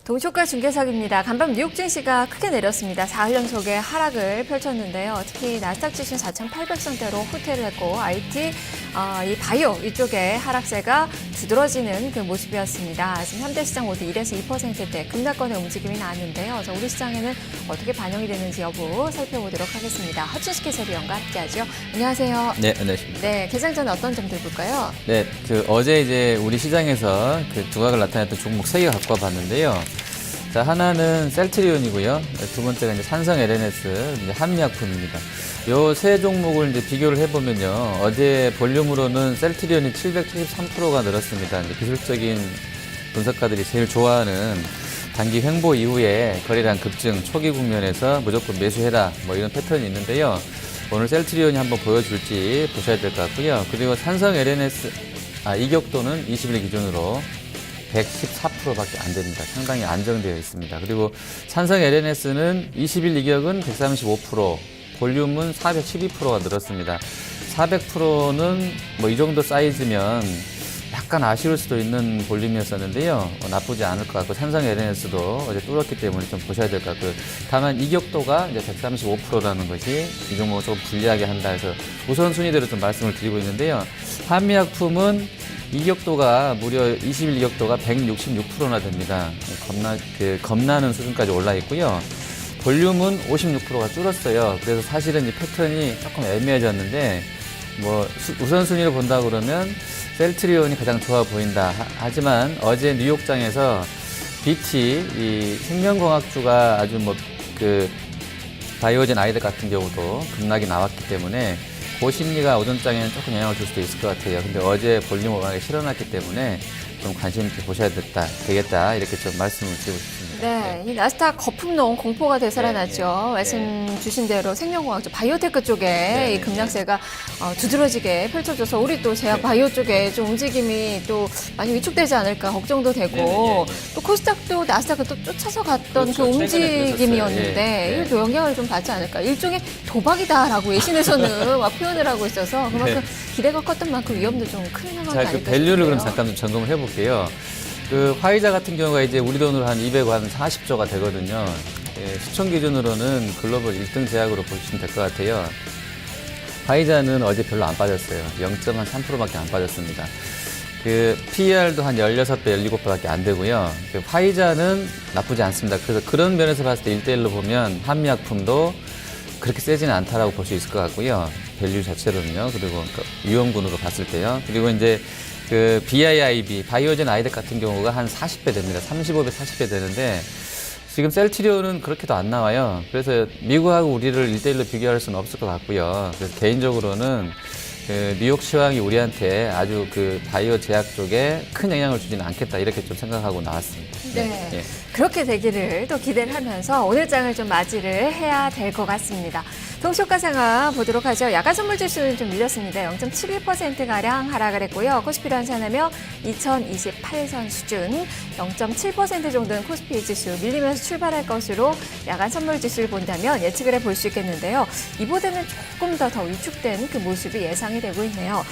동시효과 중개석입니다. 간밤 뉴욕 증시가 크게 내렸습니다. 4일 연속의 하락을 펼쳤는데요. 특히 나스닥 지수는 4,800선대로 후퇴를 했고 IT, 이 바이오 이쪽에 하락세가 두드러지는 그 모습이었습니다. 지금 현대 시장 모두 1에서 2%대 급락권의 움직임이 나왔는데요. 우리 시장에는 어떻게 반영이 되는지 여부 살펴보도록 하겠습니다. 허춘식 해설위원과 함께하죠. 안녕하세요. 네, 안녕하십니까. 네, 개장 전에 어떤 점들 볼까요? 네, 어제 이제 우리 시장에서 두각을 나타냈던 종목 3개 갖고 와봤는데요. 자, 하나는 셀트리온이고요. 두 번째가 이제 산성 LNS, 이제 한미약품입니다. 요 세 종목을 이제 비교를 해보면요. 어제 볼륨으로는 셀트리온이 773%가 늘었습니다. 이제 기술적인 분석가들이 제일 좋아하는 단기 횡보 이후에 거래량 급증, 초기 국면에서 무조건 매수해라, 뭐 이런 패턴이 있는데요. 오늘 셀트리온이 한번 보여줄지 보셔야 될 것 같고요. 그리고 산성 LNS, 이격도는 20일 기준으로 114%밖에 안 됩니다. 상당히 안정되어 있습니다. 그리고 산성 LNS는 20일 이격은 135%, 볼륨은 412%가 늘었습니다. 400%는 뭐 이 정도 사이즈면 약간 아쉬울 수도 있는 볼륨이었었는데요. 나쁘지 않을 것 같고, 산성 LNS도 어제 뚫었기 때문에 좀 보셔야 될 것 같고요. 다만 이격도가 이제 135%라는 것이 이 종목을 조금 불리하게 한다 해서 우선순위대로 좀 말씀을 드리고 있는데요. 한미약품은 이격도가 무려 20일 이격도가 166%나 됩니다. 겁나는 수준까지 올라 있고요. 볼륨은 56%가 줄었어요. 그래서 사실은 이 패턴이 조금 애매해졌는데, 뭐 우선순위로 본다 그러면 셀트리온이 가장 좋아 보인다. 하지만 어제 뉴욕장에서 BT, 이 생명공학주가 아주 바이오젠 아이들 같은 경우도 급락이 나왔기 때문에 그 심리가 오전장에는 조금 영향을 줄 수도 있을 것 같아요. 근데 어제 볼륨 오르막이 실어났기 때문에 좀 관심 있게 보셔야 되겠다. 이렇게 좀 말씀을 드리고 싶습니다. 네, 이 나스닥 거품론 공포가 되살아났죠. 말씀 주신 대로 생명공학적 바이오테크 쪽에 이 급락세가 두드러지게 펼쳐져서 우리 또 제약 바이오 쪽에 좀 움직임이 또 많이 위축되지 않을까 걱정도 되고 또 코스닥도 나스닥을 또 쫓아서 갔던 그렇죠. 그 움직임이었는데 예. 이것도 영향을 좀 받지 않을까. 일종의 도박이다라고 외신에서는 막 표현을 하고 있어서 그만큼 기대가 컸던 만큼 위험도 좀 큰 상황이 자, 아닐까 밸류를 그럼 싶은데요. 잠깐 좀 점검을 해볼게요. 화이자 같은 경우가 이제 우리 돈으로 한 240조가 되거든요. 시총 기준으로는 글로벌 1등 제약으로 보시면 될 것 같아요. 화이자는 어제 별로 안 빠졌어요. 0.3%밖에 안 빠졌습니다. PER도 한 16배, 17배밖에 안 되고요. 화이자는 나쁘지 않습니다. 그래서 그런 면에서 봤을 때 1대1로 보면 한미약품도 그렇게 세지는 않다라고 볼 수 있을 것 같고요. 밸류 자체로는요. 그리고 위험군으로 봤을 때요. 그리고 이제 BIIB, 바이오젠 아이덱 같은 경우가 한 40배 됩니다. 35배, 40배 되는데 지금 셀트리온은 그렇게도 안 나와요. 그래서 미국하고 우리를 1대1로 비교할 수는 없을 것 같고요. 그래서 개인적으로는 뉴욕 시황이 우리한테 아주 바이오 제약 쪽에 큰 영향을 주지는 않겠다 이렇게 좀 생각하고 나왔습니다. 네. 예. 그렇게 되기를 또 기대를 하면서 오늘 장을 좀 맞이를 해야 될 것 같습니다. 동시효과 상황 보도록 하죠. 야간 선물 지수는 좀 밀렸습니다. 0.71%가량 하락을 했고요. 코스피로 환산하며 2028선 수준 0.7% 정도는 코스피 지수 밀리면서 출발할 것으로 야간 선물 지수를 본다면 예측을 해볼 수 있겠는데요. 이보다는 조금 더 위축된 그 모습이 예상이 되고 있네요.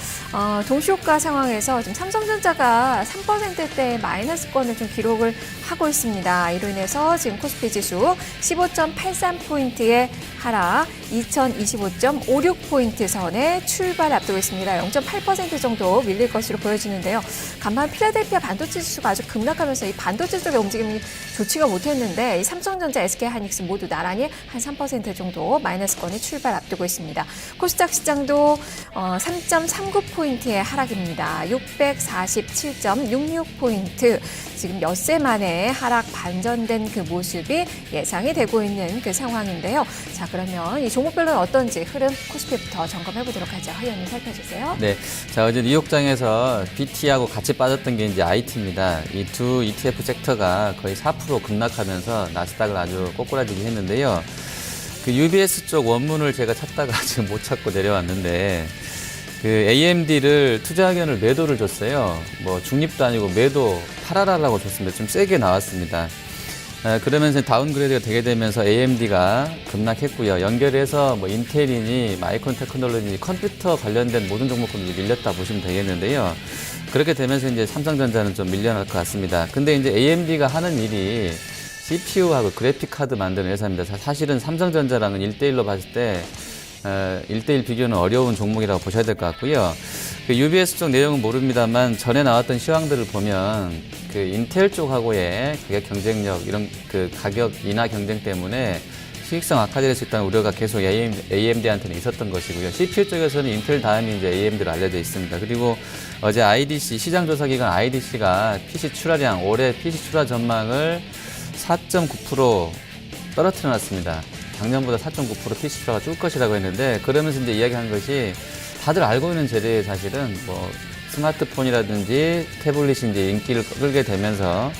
동시효과 상황에서 지금 삼성전자가 3%대 마이너스권을 좀 기록을 하고 있습니다. 이로 인해서 지금 코스피 지수 15.83포인트의 하락, 2025.56포인트 선에 출발 앞두고 있습니다. 0.8% 정도 밀릴 것으로 보여지는데요. 간만 필라델피아 반도체 지수가 아주 급락하면서 이 반도체 쪽의 움직임이 좋지가 못했는데 이 삼성전자, SK하이닉스 모두 나란히 한 3% 정도 마이너스권이 출발 앞두고 있습니다. 코스닥 시장도 3.39포인트의 하락입니다. 647.66포인트. 지금 엿새 만에 하락 반전된 그 모습이 예상이 되고 있는 그 상황인데요. 자, 그러면 이 종목별로는 어떤지 흐름 코스피부터 점검해 보도록 하죠. 회원님 살펴주세요. 네. 자, 어제 뉴욕장에서 BT하고 같이 빠졌던 게 이제 IT입니다. 이 두 ETF 섹터가 거의 4% 급락하면서 나스닥을 아주 꼬꾸라지게 했는데요. UBS 쪽 원문을 제가 찾다가 지금 못 찾고 내려왔는데, AMD를 투자 의견을 매도를 줬어요. 뭐 중립도 아니고 매도 팔아라라고 줬습니다. 좀 세게 나왔습니다. 그러면서 다운그레이드가 되게 되면서 AMD가 급락했고요. 연결해서 뭐 인텔이니 마이크론 테크놀로지, 컴퓨터 관련된 모든 종목군들이 밀렸다 보시면 되겠는데요. 그렇게 되면서 이제 삼성전자는 좀 밀려날 것 같습니다. 근데 이제 AMD가 하는 일이 CPU하고 그래픽 카드 만드는 회사입니다. 사실은 삼성전자랑은 1대1로 봤을 때 1대1 비교는 어려운 종목이라고 보셔야 될 것 같고요. 그 UBS 쪽 내용은 모릅니다만 전에 나왔던 시황들을 보면 그 인텔 쪽하고의 가격 경쟁력 이런 그 가격 인하 경쟁 때문에 수익성 악화될 수 있다는 우려가 계속 AMD한테는 있었던 것이고요. CPU 쪽에서는 인텔 다음이 이제 AMD로 알려져 있습니다. 그리고 어제 IDC 시장조사기관 IDC가 PC 출하량 올해 PC 출하 전망을 4.9% 떨어뜨려 놨습니다. 작년보다 4.9% PC 출하가 줄 것이라고 했는데 그러면서 이제 이야기한 것이 다들 알고 있는 재료에 사실은 뭐 스마트폰이라든지 태블릿이 이제 인기를 끌게 되면서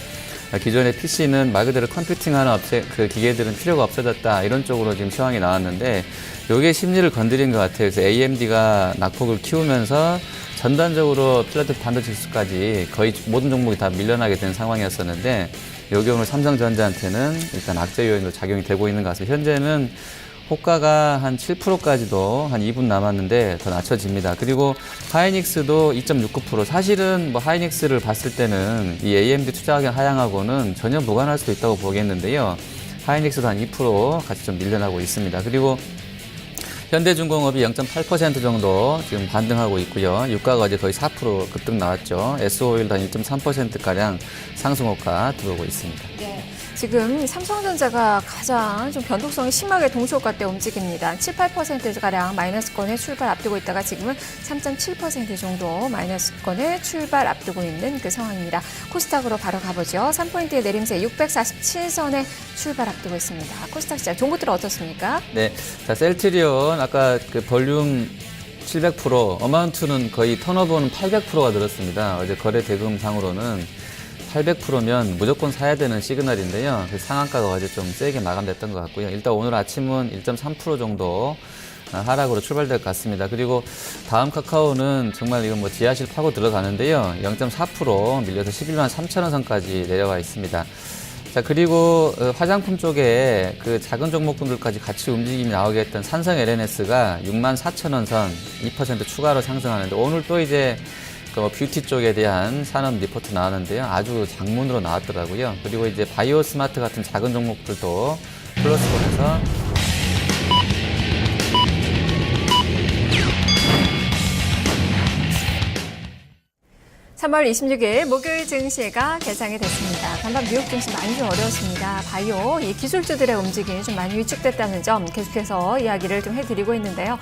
기존의 PC는 말 그대로 컴퓨팅하는 업체 그 기계들은 필요가 없어졌다 이런 쪽으로 지금 시황이 나왔는데 요게 심리를 건드린 것 같아요. 그래서 AMD가 낙폭을 키우면서 전반적으로 필라델피아 반도체 지수까지 거의 모든 종목이 다 밀려나게 된 상황이었었는데 요게 오늘 삼성전자한테는 일단 악재 요인으로 작용이 되고 있는 것 같습니다. 현재는 호가가 한 7%까지도 한 2분 남았는데 더 낮춰집니다. 그리고 하이닉스도 2.69%. 사실은 뭐 하이닉스를 봤을 때는 이 AMD 투자하기 하향하고는 전혀 무관할 수도 있다고 보겠는데요. 하이닉스도 한 2% 같이 좀 밀려나고 있습니다. 그리고 현대중공업이 0.8% 정도 지금 반등하고 있고요. 유가가 어제 거의 4% 급등 나왔죠. SO일도 한 1.3%가량 상승 효과 들어오고 있습니다. 네. 지금 삼성전자가 가장 좀 변동성이 심하게 동시효과 때 움직입니다. 7, 8%가량 마이너스권에 출발 앞두고 있다가 지금은 3.7% 정도 마이너스권에 출발 앞두고 있는 그 상황입니다. 코스닥으로 바로 가보죠. 3포인트의 내림세 647선에 출발 앞두고 있습니다. 코스닥 시장 종목들 어떻습니까? 네, 자 셀트리온 아까 그 볼륨 700%, 어마운트는 거의 턴오버는 800%가 늘었습니다. 어제 거래 대금상으로는 800%면 무조건 사야 되는 시그널인데요. 그 상한가가 어제 좀 세게 마감됐던 것 같고요. 일단 오늘 아침은 1.3% 정도 하락으로 출발될 것 같습니다. 그리고 다음 카카오는 정말 이건 뭐 지하실 파고 들어가는데요. 0.4% 밀려서 11만 3천 원 선까지 내려와 있습니다. 자, 그리고 화장품 쪽에 그 작은 종목분들까지 같이 움직임이 나오게 했던 산성 LNS가 6만 4천 원 선 2% 추가로 상승하는데 오늘 또 이제 그 뷰티 쪽에 대한 산업 리포트 나왔는데요. 아주 장문으로 나왔더라고요. 그리고 이제 바이오 스마트 같은 작은 종목들도 플러스권에서 3월 26일 목요일 증시가 개장이 됐습니다. 간밤 뉴욕 증시 많이 좀 어려웠습니다. 바이오, 이 기술주들의 움직임이 좀 많이 위축됐다는 점 계속해서 이야기를 좀 해드리고 있는데요.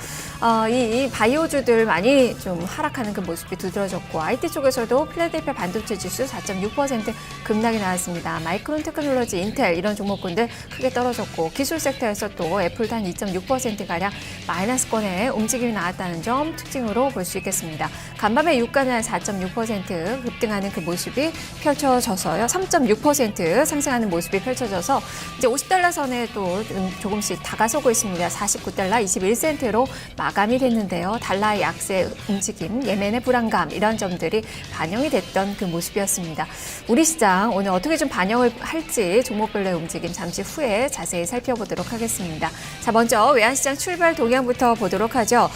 이 바이오주들 많이 좀 하락하는 그 모습이 두드러졌고 IT 쪽에서도 필라델피아 반도체 지수 4.6% 급락이 나왔습니다. 마이크론 테크놀로지, 인텔 이런 종목군들 크게 떨어졌고 기술 섹터에서 또 애플도 한 2.6%가량 마이너스권의 움직임이 나왔다는 점 특징으로 볼 수 있겠습니다. 간밤에 유가는 한 4.6% 급등하는 그 모습이 펼쳐져서요. 3.6% 상승하는 모습이 펼쳐져서 이제 50달러 선에 또 조금씩 다가서고 있습니다. 49달러 21센트로 마감이 됐는데요. 달러의 약세 움직임, 예멘의 불안감 이런 점들이 반영이 됐던 그 모습이었습니다. 우리 시장 오늘 어떻게 좀 반영을 할지 종목별로의 움직임 잠시 후에 자세히 살펴보도록 하겠습니다. 자, 먼저 외환시장 출발 동향부터 보도록 하죠.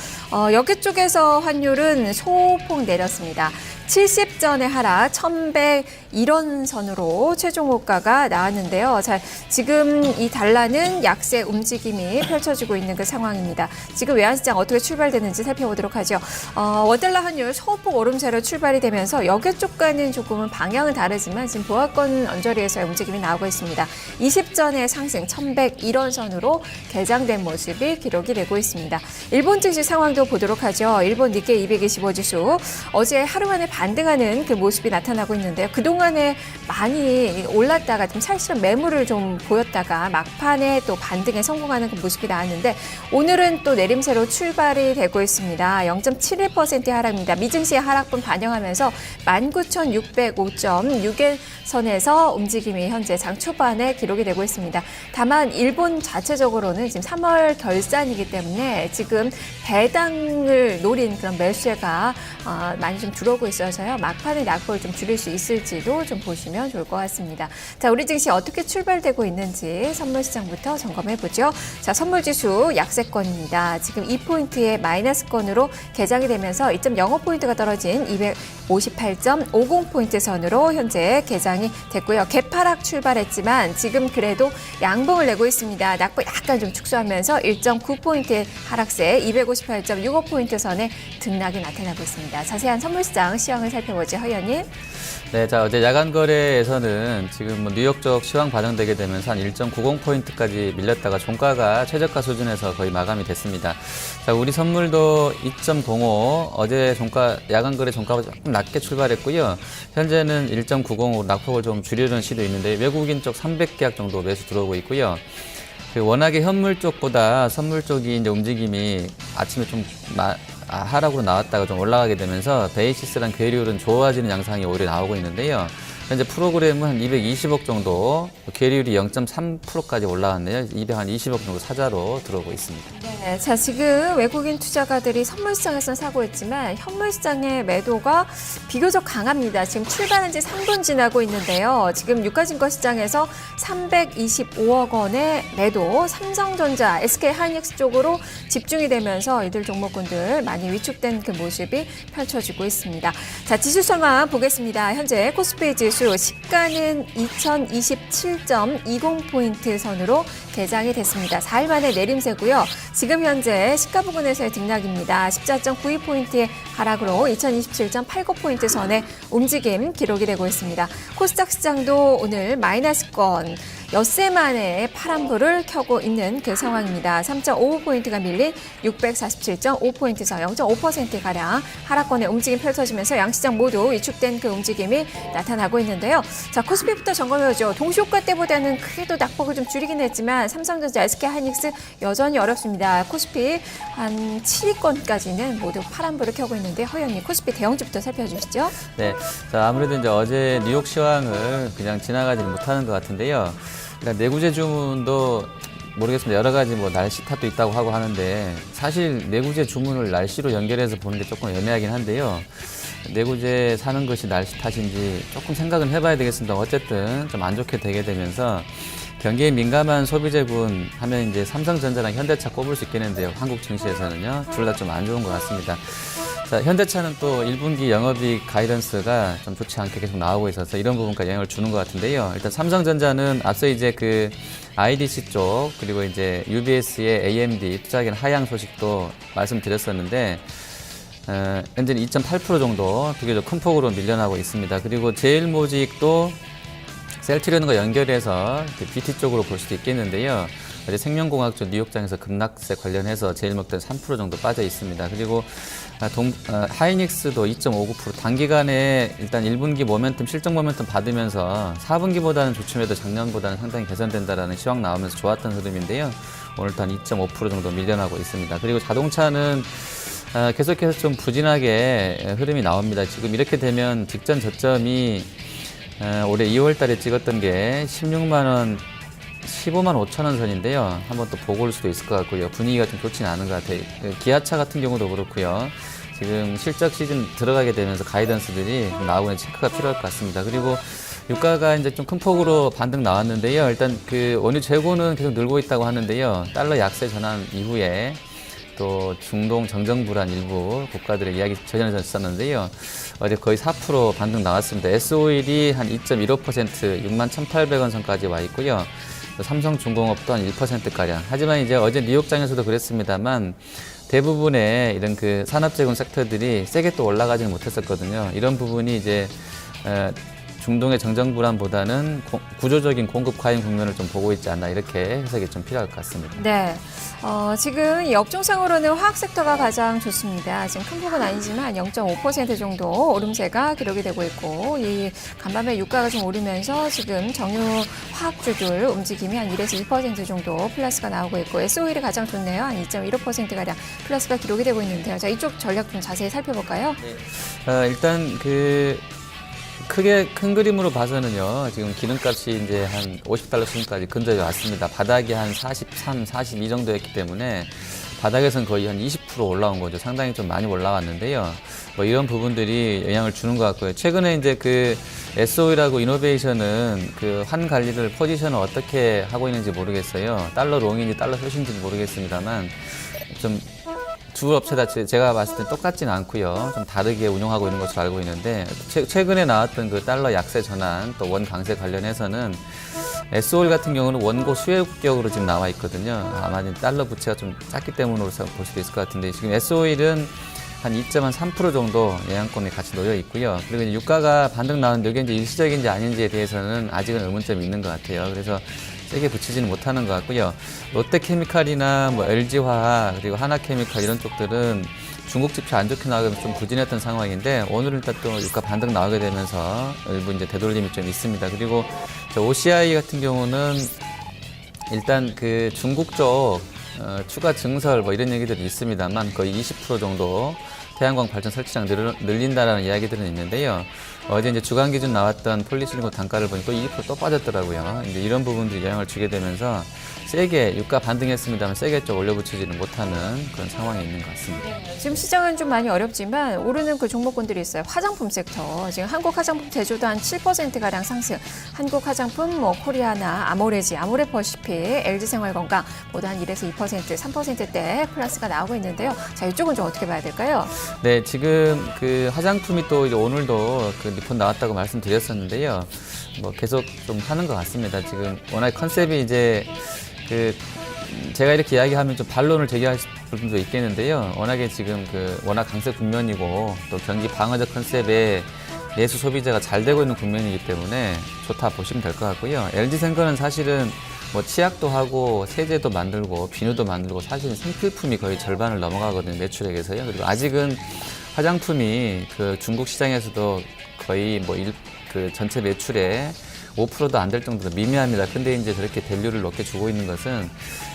여기 쪽에서 환율은 소폭 내렸습니다. 70전의 하락 1101원 최종 호가가 나왔는데요. 자, 지금 이 달러는 약세 움직임이 펼쳐지고 있는 그 상황입니다. 지금 외환시장 어떻게 출발되는지 살펴보도록 하죠. 원달러 환율 소폭 오름세로 출발이 되면서 여기 쪽과는 조금은 방향은 다르지만 지금 보합권 언저리에서의 움직임이 나오고 있습니다. 20전의 상승 1101원 개장된 모습이 기록이 되고 있습니다. 일본 증시 상황도 보도록 하죠. 일본 니케이 225 지수 어제 하루 만에 반등하는 그 모습이 나타나고 있는데요. 그동안에 많이 올랐다가 좀 살실한 매물을 좀 보였다가 막판에 또 반등에 성공하는 그 모습이 나왔는데 오늘은 또 내림세로 출발이 되고 있습니다. 0.71%의 하락입니다. 미증시의 하락분 반영하면서 19,605.6의 선에서 움직임이 현재 장 초반에 기록이 되고 있습니다. 다만 일본 자체적으로는 지금 3월 결산이기 때문에 지금 배당을 노린 그런 매수세가 많이 좀 들어오고 있어서요. 막판에 낙폭을 좀 줄일 수 있을지도 관점으로도 좀 보시면 좋을 것 같습니다. 자, 우리 증시 어떻게 출발되고 있는지 선물 시장부터 점검해 보죠. 자, 선물 지수 약세권입니다. 지금 2포인트의 마이너스권으로 개장이 되면서 2.05포인트가 떨어진 258.50포인트 선으로 현재 개장이 됐고요. 개파락 출발했지만 지금 그래도 양봉을 내고 있습니다. 낙보 약간 좀 축소하면서 1.9포인트의 하락세 258.65포인트 선에 등락이 나타나고 있습니다. 자세한 선물시장 시황을 살펴보죠. 허연님. 네, 자, 어제 야간 거래에서는 지금 뭐 뉴욕 쪽 시황 반영되게 되면서 한 1.90포인트까지 밀렸다가 종가가 최저가 수준에서 거의 마감이 됐습니다. 자, 우리 선물도 2.05, 어제 종가, 야간 거래 종가가 조금 낮게 출발했고요. 현재는 1.90으로 낙폭을 좀 줄이려는 시도 있는데 외국인 쪽 300계약 정도 매수 들어오고 있고요. 워낙에 현물 쪽보다 선물 쪽이 이제 움직임이 아침에 좀 하락으로 나왔다가 좀 올라가게 되면서 베이시스랑 괴리율은 좋아지는 양상이 오히려 나오고 있는데요. 현재 프로그램은 한 220억 정도, 괴리율이 0.3%까지 올라왔네요. 220억 정도 사자로 들어오고 있습니다. 네, 자, 지금 외국인 투자가들이 선물시장에서 사고 있지만 현물시장의 매도가 비교적 강합니다. 지금 출발한 지 3분 지나고 있는데요. 지금 유가증권시장에서 325억 원의 매도, 삼성전자, SK하이닉스 쪽으로 집중이 되면서 이들 종목군들 많이 위축된 그 모습이 펼쳐지고 있습니다. 자, 지수설만 보겠습니다. 현재 코스피 지수 시가는 2027.20포인트 선으로 개장이 됐습니다. 4일 만에 내림세고요. 지금 현재 시가 부근에서의 등락입니다. 14.92포인트의 하락으로 2027.89포인트 선의 움직임 기록이 되고 있습니다. 코스닥 시장도 오늘 마이너스권 엿새 만에 파란불을 켜고 있는 그 상황입니다. 3.55포인트가 밀린 647.5포인트에서 0.5%가량 하락권의 움직임 펼쳐지면서 양시장 모두 위축된 그 움직임이 나타나고 있는데요. 자, 코스피부터 점검해보죠. 동시효과 때보다는 그래도 낙폭을 좀 줄이긴 했지만 삼성전자, SK하이닉스 여전히 어렵습니다. 코스피 한 7위권까지는 모두 파란불을 켜고 있는데 허연님 코스피 대형주부터 살펴주시죠. 네, 자, 아무래도 이제 어제 뉴욕 시황을 그냥 지나가지 못하는 것 같은데요. 그러니까 내구재 주문도 모르겠습니다. 여러 가지 뭐 날씨 탓도 있다고 하고 하는데 사실 내구재 주문을 날씨로 연결해서 보는 게 조금 애매하긴 한데요. 내구재 사는 것이 날씨 탓인지 조금 생각은 해봐야 되겠습니다. 어쨌든 좀 안 좋게 되게 되면서 경기에 민감한 소비재군 하면 이제 삼성전자랑 현대차 꼽을 수 있겠는데요. 한국 증시에서는요. 둘 다 좀 안 좋은 것 같습니다. 자, 현대차는 또 1분기 영업이익 가이던스가 좀 좋지 않게 계속 나오고 있어서 이런 부분까지 영향을 주는 것 같은데요. 일단 삼성전자는 앞서 이제 그 IDC 쪽 그리고 이제 UBS의 AMD 투자기관 하향 소식도 말씀드렸었는데 현재는 2.8% 정도 비교적 큰 폭으로 밀려나고 있습니다. 그리고 제일모직도 셀트리온과 연결해서 BT 쪽으로 볼 수도 있겠는데요. 어제 생명공학 쪽 뉴욕장에서 급락세 관련해서 제일모직도 3% 정도 빠져 있습니다. 그리고 하이닉스도 2.59% 단기간에 일단 1분기 모멘텀, 실적 모멘텀 받으면서 4분기보다는 좋춤해도 작년보다는 상당히 개선된다라는 시황 나오면서 좋았던 흐름인데요. 오늘도 한 2.5% 정도 밀려나고 있습니다. 그리고 자동차는 계속해서 좀 부진하게 흐름이 나옵니다. 지금 이렇게 되면 직전 저점이 올해 2월 달에 찍었던 게 16만 원, 15만 5천 원 선인데요. 한번 또 보고 올 수도 있을 것 같고요. 분위기가 좀 좋지는 않은 것 같아요. 기아차 같은 경우도 그렇고요. 지금 실적 시즌 들어가게 되면서 가이던스들이 나오고 있는 체크가 필요할 것 같습니다. 그리고 유가가 이제 좀 큰 폭으로 반등 나왔는데요. 일단 그 원유 재고는 계속 늘고 있다고 하는데요. 달러 약세 전환 이후에 또 중동 정정불안 일부 국가들의 이야기 전해져 있었는데요. 어제 거의 4% 반등 나왔습니다. S-오일이 한 2.15% 61,800원 선까지 와 있고요. 삼성중공업도 한 1%가량. 하지만 이제 어제 뉴욕장에서도 그랬습니다만 대부분의 이런 그 산업재건 섹터들이 세게 또 올라가지는 못했었거든요. 이런 부분이 이제 중동의 정정불안보다는 구조적인 공급 과잉 국면을 좀 보고 있지 않나 이렇게 해석이 좀 필요할 것 같습니다. 네. 지금 이 업종상으로는 화학 섹터가 가장 좋습니다. 지금 큰 폭은 아니지만 0.5% 정도 오름세가 기록이 되고 있고 이 간밤에 유가가 좀 오르면서 지금 정유 화학주들 움직임이 한 1에서 2% 정도 플러스가 나오고 있고 S-오일이 가장 좋네요. 한 2.15%가량 플러스가 기록이 되고 있는데요. 자, 이쪽 전략 좀 자세히 살펴볼까요? 네. 일단 크게 큰 그림으로 봐서는요, 지금 기름값이 이제 한 $50 수준까지 근접해 왔습니다. 바닥이 한 43, 42 정도였기 때문에 바닥에선 거의 한 20% 올라온 거죠. 상당히 좀 많이 올라왔는데요. 뭐 이런 부분들이 영향을 주는 것 같고요. 최근에 이제 그 SOE라고 이노베이션은 그 환 관리를 포지션을 어떻게 하고 있는지 모르겠어요. 달러 롱인지 달러 숏인지 모르겠습니다만 좀 두 업체 다 제가 봤을 때 똑같지는 않고요. 좀 다르게 운영하고 있는 것으로 알고 있는데 최근에 나왔던 그 달러 약세 전환 또 원 강세 관련해서는 SOE 같은 경우는 원고 수혜국격으로 지금 나와 있거든요. 아마 달러 부채가 좀 작기 때문으로 볼 수도 있을 것 같은데 지금 SOE는 한 2.3% 정도 영향권에 같이 놓여 있고요. 그리고 이제 유가가 반등 나오는데 이게 이제 일시적인지 아닌지에 대해서는 아직은 의문점이 있는 것 같아요. 그래서 세게 붙이지는 못하는 것 같고요. 롯데케미칼이나 뭐 LG화학 그리고 하나케미칼 이런 쪽들은 중국 지표 안 좋게 나가면 좀 부진했던 상황인데 오늘은 일단 또 유가 반등 나오게 되면서 일부 이제 되돌림이 좀 있습니다. 그리고 저 OCI 같은 경우는 일단 그 중국 쪽 추가 증설 뭐 이런 얘기들이 있습니다만 거의 20% 정도 태양광 발전 설치장 늘린다라는 이야기들은 있는데요. 어제 이제 주간 기준 나왔던 폴리실리콘 단가를 보니까 20% 또 빠졌더라고요. 이제 이런 부분들이 영향을 주게 되면서 세게 유가 반등했습니다만 세게 좀 올려붙이지는 못하는 그런 상황이 있는 것 같습니다. 지금 시장은 좀 많이 어렵지만 오르는 그 종목군들이 있어요. 화장품 sek터. 지금 한국 화장품 제조도 한 7%가량 상승. 한국 화장품, 뭐 코리아나, 아모레지, 아모레퍼시픽, LG생활건강 모두 한 1에서 2%, 3%대 플러스가 나오고 있는데요. 자, 이쪽은 좀 어떻게 봐야 될까요? 네, 지금 그 화장품이 또 이제 오늘도 그 리포트 나왔다고 말씀드렸었는데요. 뭐 계속 좀 하는 것 같습니다. 지금 워낙 컨셉이 이제 그 제가 이렇게 이야기하면 좀 반론을 제기할 부분도 있겠는데요. 워낙에 지금 그 워낙 강세 국면이고 또 경기 방어적 컨셉에 내수 소비자가 잘 되고 있는 국면이기 때문에 좋다 보시면 될 것 같고요. LG생건은 사실은 뭐 치약도 하고 세제도 만들고 비누도 만들고 사실은 생필품이 거의 절반을 넘어가거든요. 매출액에서요. 그리고 아직은 화장품이 그 중국 시장에서도 거의 뭐 그 전체 매출의 5%도 안 될 정도로 미미합니다. 근데 이제 저렇게 밸류를 높게 주고 있는 것은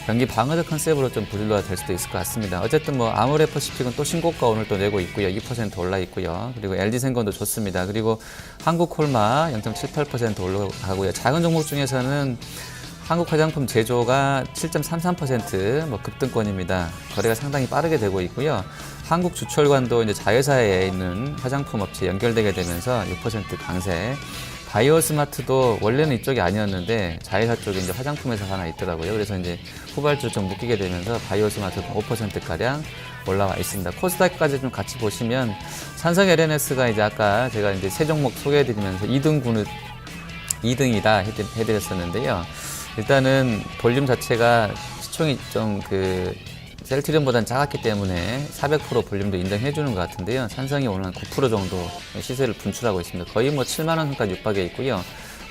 경기 방어적 컨셉으로 좀 분류가 될 수도 있을 것 같습니다. 어쨌든 뭐 아모레퍼시픽은 또 신고가 오늘 또 내고 있고요. 2% 올라 있고요. 그리고 LG생건도 좋습니다. 그리고 한국콜마 0.78% 올라가고요. 작은 종목 중에서는 한국 화장품 제조가 7.33% 뭐 급등권입니다. 거래가 상당히 빠르게 되고 있고요. 한국 주철관도 이제 자회사에 있는 화장품 업체에 연결되게 되면서 6% 강세. 바이오스마트도 원래는 이쪽이 아니었는데 자회사 쪽에 이제 화장품 회사가 하나 있더라고요. 그래서 이제 후발주를 좀 묶이게 되면서 바이오스마트도 5%가량 올라와 있습니다. 코스닥까지 좀 같이 보시면 산성 LNS가 이제 아까 제가 이제 세 종목 소개해드리면서 2등이다 해드렸었는데요. 일단은 볼륨 자체가 시총이 좀 그 셀트리온보다는 작았기 때문에 400% 볼륨도 인정해주는 것 같은데요. 산성이 오늘 한 9% 정도 시세를 분출하고 있습니다. 거의 뭐 7만 원 선까지 육박해 있고요.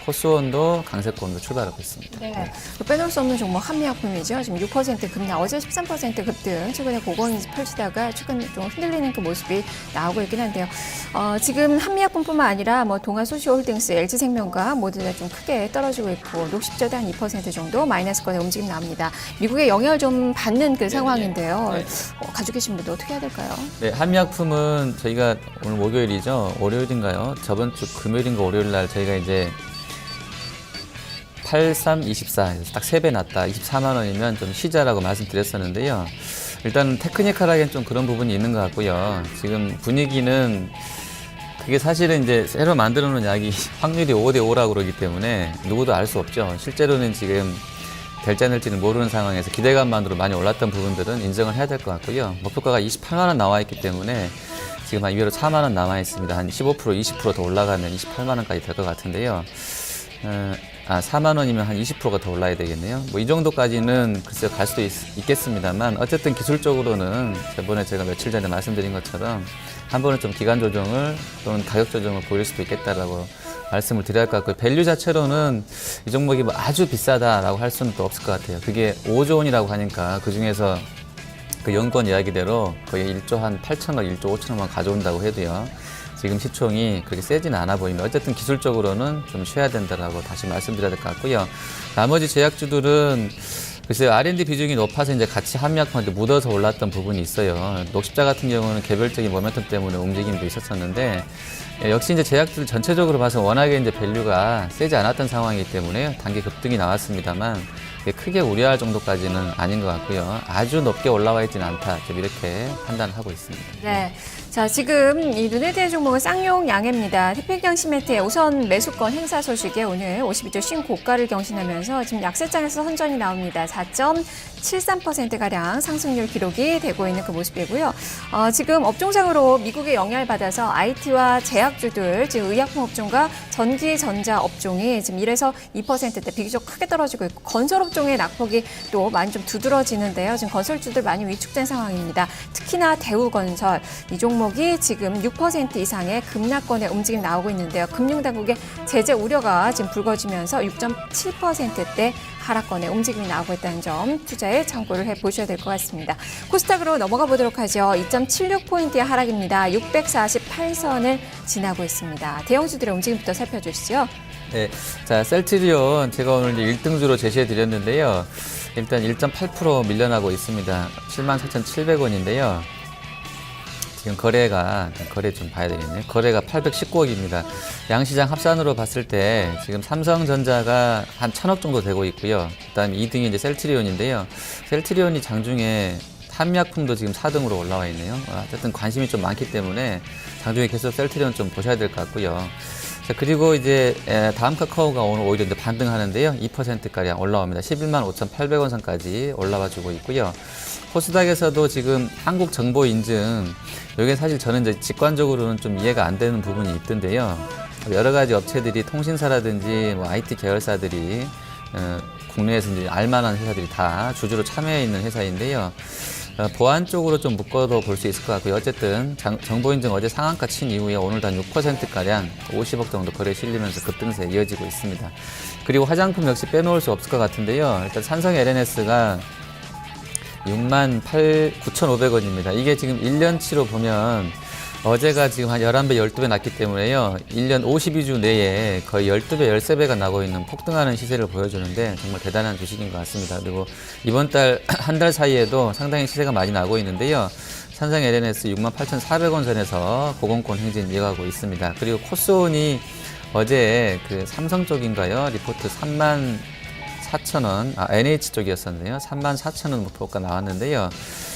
코스원도 강세권으로 출발하고 있습니다. 네. 빼놓을 수 없는 종목 한미약품이죠. 지금 6% 급락, 어제 13% 급등, 최근에 고공이 펼치다가 최근 좀 흔들리는 그 모습이 나오고 있긴 한데요. 지금 한미약품뿐만 아니라 뭐 동아소시홀딩스, LG생명과 모두 다 좀 크게 떨어지고 있고 녹십자도 한 2% 정도 마이너스권의 움직임 나옵니다. 미국의 영향을 좀 받는 그 상황인데요. 네. 가지고 계신 분들 어떻게 해야 될까요? 네, 한미약품은 저희가 오늘 목요일이죠. 월요일인가요? 저번 주 금요일인가 월요일 날 저희가 이제 8324, 딱 3배 낮다. 24만 원이면 좀 쉬자라고 말씀드렸었는데요. 일단 테크니컬하게는 좀 그런 부분이 있는 것 같고요. 지금 분위기는 그게 사실은 이제 새로 만들어 놓은 약이 확률이 5대5라고 그러기 때문에 누구도 알 수 없죠. 실제로는 지금 될지 안 될지는 모르는 상황에서 기대감만으로 많이 올랐던 부분들은 인정을 해야 될 것 같고요. 목표가가 28만 원 나와 있기 때문에 지금 한 위로 4만 원 남아 있습니다. 한 15%, 20% 더 올라가면 28만 원까지 될 것 같은데요. 4만 원이면 한 20%가 더 올라야 되겠네요. 뭐 이 정도까지는 글쎄 갈 수도 있겠습니다만 어쨌든 기술적으로는 저번에 제가 며칠 전에 말씀드린 것처럼 한 번은 좀 기간 조정을 또는 가격 조정을 보일 수도 있겠다라고 말씀을 드려야 할 것 같고요. 밸류 자체로는 이 종목이 뭐 아주 비싸다라고 할 수는 또 없을 것 같아요. 그게 5조 원이라고 하니까 그 중에서 그 연구원 이야기대로 거의 1조 한 8천억, 1조 5천억만 가져온다고 해도요. 지금 시총이 그렇게 세지는 않아 보입니다. 어쨌든 기술적으로는 좀 쉬어야 된다라고 다시 말씀드려야 될 것 같고요. 나머지 제약주들은 글쎄요, R&D 비중이 높아서 이제 같이 한미약품한테 묻어서 올랐던 부분이 있어요. 녹십자 같은 경우는 개별적인 모멘텀 때문에 움직임도 있었었는데, 역시 이제 제약들 전체적으로 봐서 워낙에 이제 밸류가 세지 않았던 상황이기 때문에 단기 급등이 나왔습니다만, 크게 우려할 정도까지는 아닌 것 같고요. 아주 높게 올라와 있지는 않다. 좀 이렇게 판단하고 있습니다. 네. 자, 지금 이 눈에 띄는 종목은 쌍용 양해입니다. 태평양 시멘트의 우선 매수권 행사 소식에 오늘 52주 신고가를 경신하면서 지금 약세장에서 선전이 나옵니다. 4.73%가량 상승률 기록이 되고 있는 그 모습이고요. 지금 업종상으로 미국의 영향을 받아서 IT와 제약주들, 지금 의약품 업종과 전기, 전자 업종이 지금 1에서 2%대 비교적 크게 떨어지고 있고 건설 업종의 낙폭이 또 많이 좀 두드러지는데요. 지금 건설주들 많이 위축된 상황입니다. 특히나 대우건설, 이 종목이 지금 6% 이상의 급락권의 움직임이 나오고 있는데요. 금융당국의 제재 우려가 지금 불거지면서 6.7%대 하락권의 움직임이 나오고 있다는 점 투자에 참고를 해보셔야 될 것 같습니다. 코스닥으로 넘어가 보도록 하죠. 2.76포인트의 하락입니다. 648선을 지나고 있습니다. 대형주들의 움직임부터 살펴주시죠. 네, 자, 셀트리온 제가 오늘 이제 1등주로 제시해 드렸는데요. 일단 1.8% 밀려나고 있습니다. 74,700원인데요. 지금 거래 좀 봐야 되겠네요. 거래가 819억입니다. 양시장 합산으로 봤을 때 지금 삼성전자가 한 1,000억 정도 되고 있고요. 그다음에 2등이 이제 셀트리온인데요. 셀트리온이 장중에 한미약품도 지금 4등으로 올라와 있네요. 어쨌든 관심이 좀 많기 때문에 장중에 계속 셀트리온 좀 보셔야 될 것 같고요. 자, 그리고 이제 다음 카카오가 오늘 오히려 이제 반등하는데요. 2%가량 올라옵니다. 115,800원 선까지 올라와 주고 있고요. 코스닥에서도 지금 한국정보인증, 이게 사실 저는 이제 직관적으로는 좀 이해가 안 되는 부분이 있던데요. 여러 가지 업체들이 통신사라든지 뭐 IT 계열사들이 국내에서 이제 알만한 회사들이 다 주주로 참여해 있는 회사인데요. 보안 쪽으로 좀 묶어도 볼 수 있을 것 같고요. 어쨌든 정보인증 어제 상한가 친 이후에 오늘도 한 6%가량 50억 정도 거래 실리면서 급등세 이어지고 있습니다. 그리고 화장품 역시 빼놓을 수 없을 것 같은데요. 일단 삼성 LNS가 69,500원입니다. 이게 지금 1년치로 보면 어제가 지금 한 11배, 12배 났기 때문에요. 1년 52주 내에 거의 12배, 13배가 나고 있는 폭등하는 시세를 보여주는데 정말 대단한 주식인 것 같습니다. 그리고 이번 달, 한 달 사이에도 상당히 시세가 많이 나고 있는데요. 삼성 LNS 68,400원 선에서 고공권 행진 이어가고 있습니다. 그리고 코스온이 어제 그 삼성 쪽인가요? 리포트 34,000원, NH 쪽이었었네요. 34,000원 목표가 나왔는데요.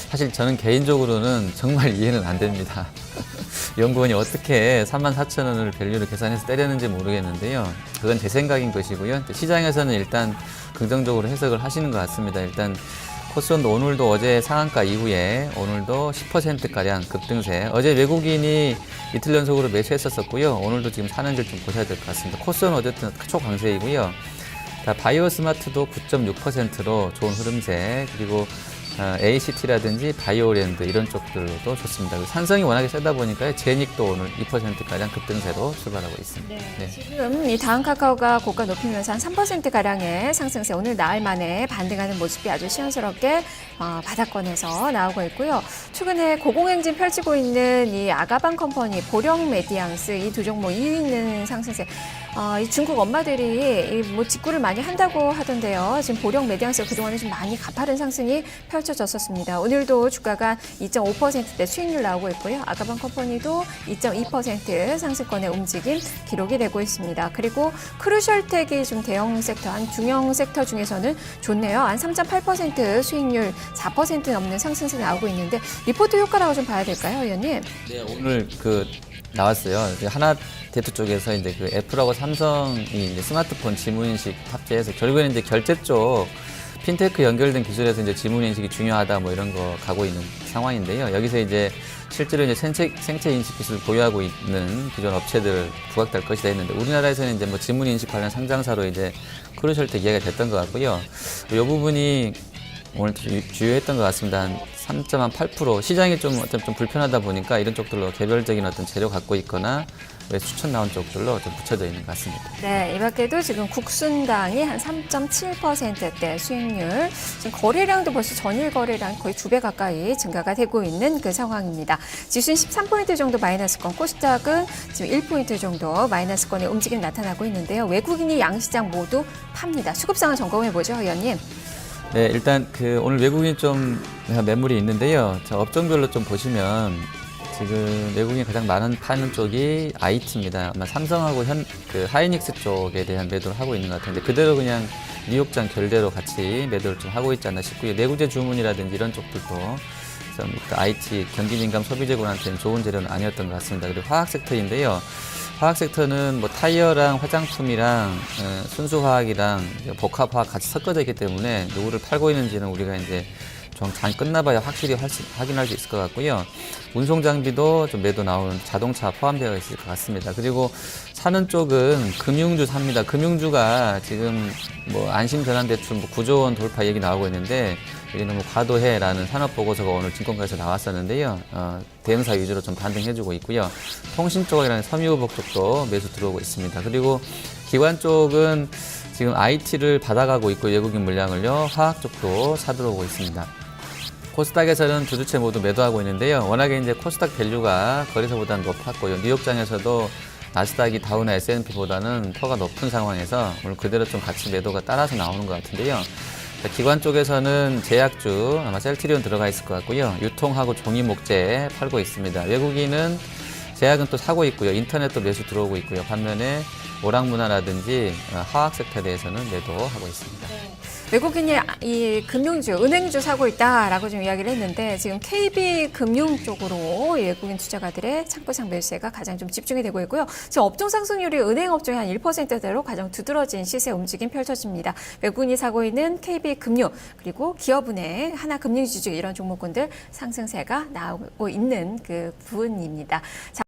사실 저는 개인적으로는 정말 이해는 안 됩니다. 연구원이 어떻게 34,000원을 밸류를 계산해서 때렸는지 모르겠는데요. 그건 제 생각인 것이고요. 시장에서는 일단 긍정적으로 해석을 하시는 것 같습니다. 일단 코스온도 오늘도 어제 상한가 이후에 오늘도 10%가량 급등세. 어제 외국인이 이틀 연속으로 매수했었고요. 오늘도 지금 사는지를 좀 보셔야 될 것 같습니다. 코스온은 어쨌든 초강세이고요. 바이오스마트도 9.6%로 좋은 흐름세, 그리고 ACT라든지 바이오랜드 이런 쪽들도 좋습니다. 산성이 워낙에 세다 보니까 제닉도 오늘 2%가량 급등세로 출발하고 있습니다. 네. 지금 이 다음 카카오가 고가 높이면서 한 3%가량의 상승세, 오늘 나흘 만에 반등하는 모습이 아주 시원스럽게 바닥권에서 나오고 있고요. 최근에 고공행진 펼치고 있는 이 아가방 컴퍼니, 보령 메디앙스 이 두 종목 2위 있는 상승세. 이 중국 엄마들이 뭐 직구를 많이 한다고 하던데요. 지금 보령 메디앙스가 그동안에 좀 많이 가파른 상승이 펼쳐졌었습니다. 오늘도 주가가 2.5%대 수익률 나오고 있고요. 아가방 컴퍼니도 2.2% 상승권의 움직임 기록이 되고 있습니다. 그리고 크루셜텍이 좀 대형 섹터, 한 중형 섹터 중에서는 좋네요. 한 3.8% 수익률 4% 넘는 상승세 나오고 있는데 리포트 효과라고 좀 봐야 될까요, 의원님? 네, 오늘 나왔어요. 하나대투 쪽에서 이제 애플하고 삼성이 이제 스마트폰 지문인식 탑재해서 결국에는 이제 결제 쪽 핀테크 연결된 기술에서 이제 지문인식이 중요하다 뭐 이런 거 가고 있는 상황인데요. 여기서 이제 실제로 이제 생체 인식 기술을 보유하고 있는 기존 업체들을 부각될 것이다 했는데 우리나라에서는 이제 뭐 지문 인식 관련 상장사로 이제 크루셜텍 이야기가 됐던 것 같고요. 이 부분이 오늘 주요했던 것 같습니다. 한 3.8%. 시장이 좀 불편하다 보니까 이런 쪽들로 개별적인 어떤 재료 갖고 있거나 추천 나온 쪽들로 좀 붙여져 있는 것 같습니다. 네, 이 밖에도 지금 국순당이 한 3.7%대 수익률, 지금 거래량도 벌써 전일 거래량 거의 2배 가까이 증가가 되고 있는 그 상황입니다. 지수는 13포인트 정도 마이너스권, 코스닥은 지금 1포인트 정도 마이너스권의 움직임 나타나고 있는데요. 외국인이 양시장 모두 팝니다. 수급상을 점검해보죠, 의원님. 네, 일단 오늘 외국인 좀 매물이 있는데요. 자, 업종별로 좀 보시면 지금 외국인이 가장 많은 파는 쪽이 IT입니다. 아마 삼성하고 하이닉스 쪽에 대한 매도를 하고 있는 것 같은데 그대로 그냥 뉴욕장 결대로 같이 매도를 좀 하고 있지 않나 싶고요. 내구재 주문이라든지 이런 쪽들도 좀 IT 경기 민감 소비재군한테는 좋은 재료는 아니었던 것 같습니다. 그리고 화학 섹터인데요. 화학 섹터는 뭐 타이어랑 화장품이랑 순수화학이랑 복합화학 같이 섞어져 있기 때문에 누구를 팔고 있는지는 우리가 이제 좀 잘 끝나봐야 확실히 확인할 수 있을 것 같고요. 운송 장비도 좀 매도 나오는 자동차 포함되어 있을 것 같습니다. 그리고 사는 쪽은 금융주 삽니다. 금융주가 지금 뭐 안심전환대출 뭐 9조 원 돌파 얘기 나오고 있는데 이게 너무 과도해라는 산업보고서가 오늘 증권가에서 나왔었는데요. 대응사 위주로 좀 반등해주고 있고요. 통신 쪽이랑 섬유유복 쪽도 매수 들어오고 있습니다. 그리고 기관 쪽은 지금 IT를 받아가고 있고 외국인 물량을요. 화학 쪽도 사들어오고 있습니다. 코스닥에서는 두 주체 모두 매도하고 있는데요. 워낙에 이제 코스닥 밸류가 거래소보다는 높았고요. 뉴욕장에서도 나스닥이 다우나 S&P보다는 퍼가 높은 상황에서 오늘 그대로 좀 같이 매도가 따라서 나오는 것 같은데요. 기관 쪽에서는 제약주 아마 셀트리온 들어가 있을 것 같고요. 유통하고 종이 목재 팔고 있습니다. 외국인은 제약은 또 사고 있고요. 인터넷도 매수 들어오고 있고요. 반면에 오락문화라든지 화학 섹터에 대해서는 매도하고 있습니다. 외국인이 이 금융주, 은행주 사고 있다라고 좀 이야기를 했는데 지금 KB 금융 쪽으로 외국인 투자가들의 창구상 매수세가 가장 좀 집중이 되고 있고요. 지금 업종 상승률이 은행 업종이 한 1%대로 가장 두드러진 시세 움직임 펼쳐집니다. 외국인이 사고 있는 KB 금융 그리고 기업은행, 하나금융지주 이런 종목군들 상승세가 나오고 있는 그 부분입니다.